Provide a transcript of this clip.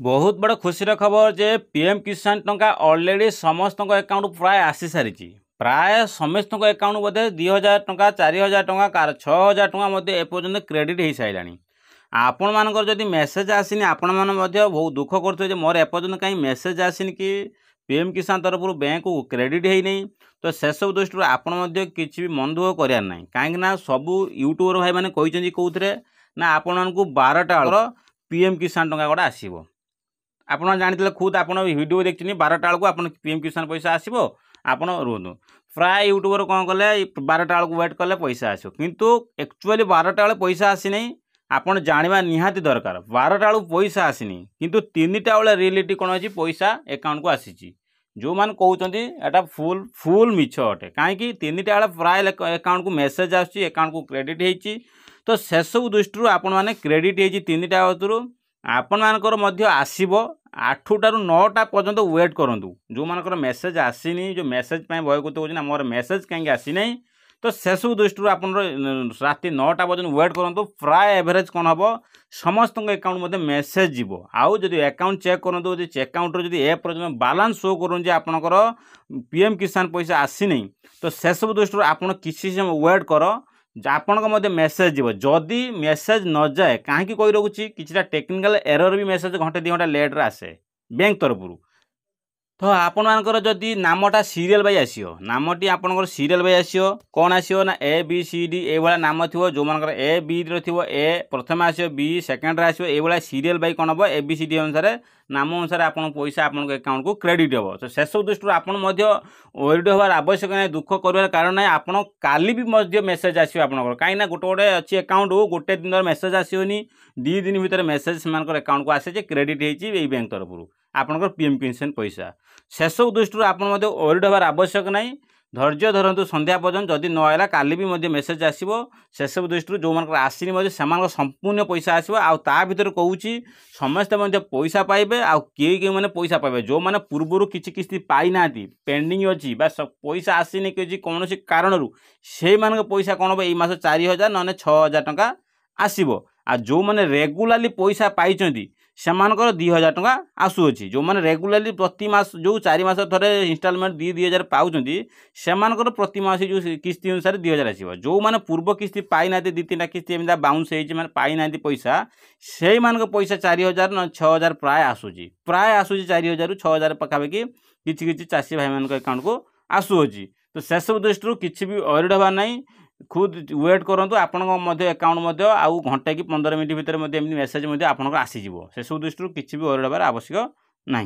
बहुत बड़ खुशीर खबर जे पीएम किसान टंका ऑलरेडी समस्त अकाउंट प्राय आसी सारी प्राय समस्त अकाउंट बोधे 2000 टंका 4000 टंका कार 6000 टंका एपर्यंत क्रेडिट हो सारा आपण मानकर जदि मेसेज आसनी आपण मैंने बहुत दुख करते मोर एपर्यंत कहीं मेसेज आसनी कि पीएम किसान तरफ बैंक को क्रेडिट है नहीं। तो से सब दृष्टि आपण किसी भी मन दुख करार ना कहीं सबू यूट्यूबर भाई मैंने कहते कौन ना आपण को 12टा पीएम किसान टंका गोटे आसो आप जानते खुद आप वीडियो देखते 12टा बेलू आप पीएम किसान पैसा आसो आपण रुहतु प्राय यूट्यूबर कौन कले 12टा बेलू वेट कले पैसा आसो किंतु एक्चुअली 12टा बेले पैसा आसी आपन जाना निहाती दरकार 12टा बेलू पैसा आसनी किंतु 3टा बेले रियलिटी कौन अच्छी पैसा अकाउंट को आसी जो मैंने कहते एटा फुल मिछ अटे कहीं 3टा बेले प्राय अकाउंट को मेसेज आकाउंट को क्रेडिट होती। तो से सब दृष्टि आपण मैंने क्रेडिट होती 3टा भितर आपण मानकर आसो 8टा ରୁ 9टा पर्यंत वेट करूँ जो मानकर मेसेज आसनी जो मेसेज भयभूत होना मोर मेसेज कहीं आसी ना। तो से सब दृष्टि आप राति 9टा पर्यंत वेट करूँ प्राय एवरेज कौन हम समस्त अकाउंट मेसेज जीव आउ जब अकाउंट चेक करूँ अकाउंट जब ए पर्यटन बालांस शो करूँ आपणकर पीएम किसान पैसा आसी नहीं। तो से सब दृष्टि आप किसी समय वेट कर आपण मेसेज जीव जदि मेसेज न जाए कहीं कही रखुच्छी किसी टेक्निकल एरर भी मेसेज घंटे 2 घंटा लेट्रे आसे बैंक तरफ। तो आपण मानकर जदि नामटा सीरियल बाई आसो नामटी आपंकर सीरियल बाई आसो कौन आसो ना ए बी सी डी ये नाम थो जो मानकर ए बी थो ए प्रथम आसो बी सेकेंड आसो ये सीरियल बाई कौन हम ए बी सी डी अनुसार नाम अनुसार आप पैसा आपण अकाउंट को क्रेडिट हम। तो से सब दृष्टि आप ओरिड हबार आवश्यक ना दुख कर कारण ना आप काली भी मेसेज आसो आपंकर कहीं गोटे गोटे अच्छी अकाउंट गोटे दिन मेसेज आसोनी 2 दिन भितर मेसेज से अकाउंट को आसे क्रेडिट होती बैंक तरफ आपंकर पीएम किसान पैसा। से सब दृष्टि आप ओरिड हबार आवश्यक ना धैर्य धरतु संध्या पर्यंत जदि नहला काली भी मेसेज आसो से सब दृष्टि जो मान आसनी से संपूर्ण पैसा आसो आ भर कहूँ समस्ते पैसा पाइबे आ किए मैंने पैसा पाइबे जो मैंने पूर्वर किसी किस्ती पाई ना पेंडिंग अच्छी पैसा आसनी कि कौन कारण से पैसा कौन हम यस 4000 ना 6000 टंका आसो आ जो मैंने रेगुलाली पैसा पाई से 2000 टंका आसूँ जो मैंने रेगुलाली प्रति मास जो 4 मास थे इनस्टॉलमेंट 2000 पाँच से प्रति मास जो किस्ती अनुसार 2000 आसो जो मैंने पूर्व किस्ती पाई ना 2-3टा किस्ती एम बाउंस हो पाई ना पैसा से पैसा 4000 ना 6000 प्राय आसूँ 4000 ରୁ 6000 पाखापाखि किसी चाषी भाई मान अकाउंट को आसूँ। तो से सब दृष्टि किसी भी ओरिड हबार ना खुद वेट करूँ आपण अकाउंट आउ घंटे कि 15 मिनट भितर मेसेज आपंकर आसीज से सब दृष्टि किसी भी ओरिड हबार आवश्यक ना।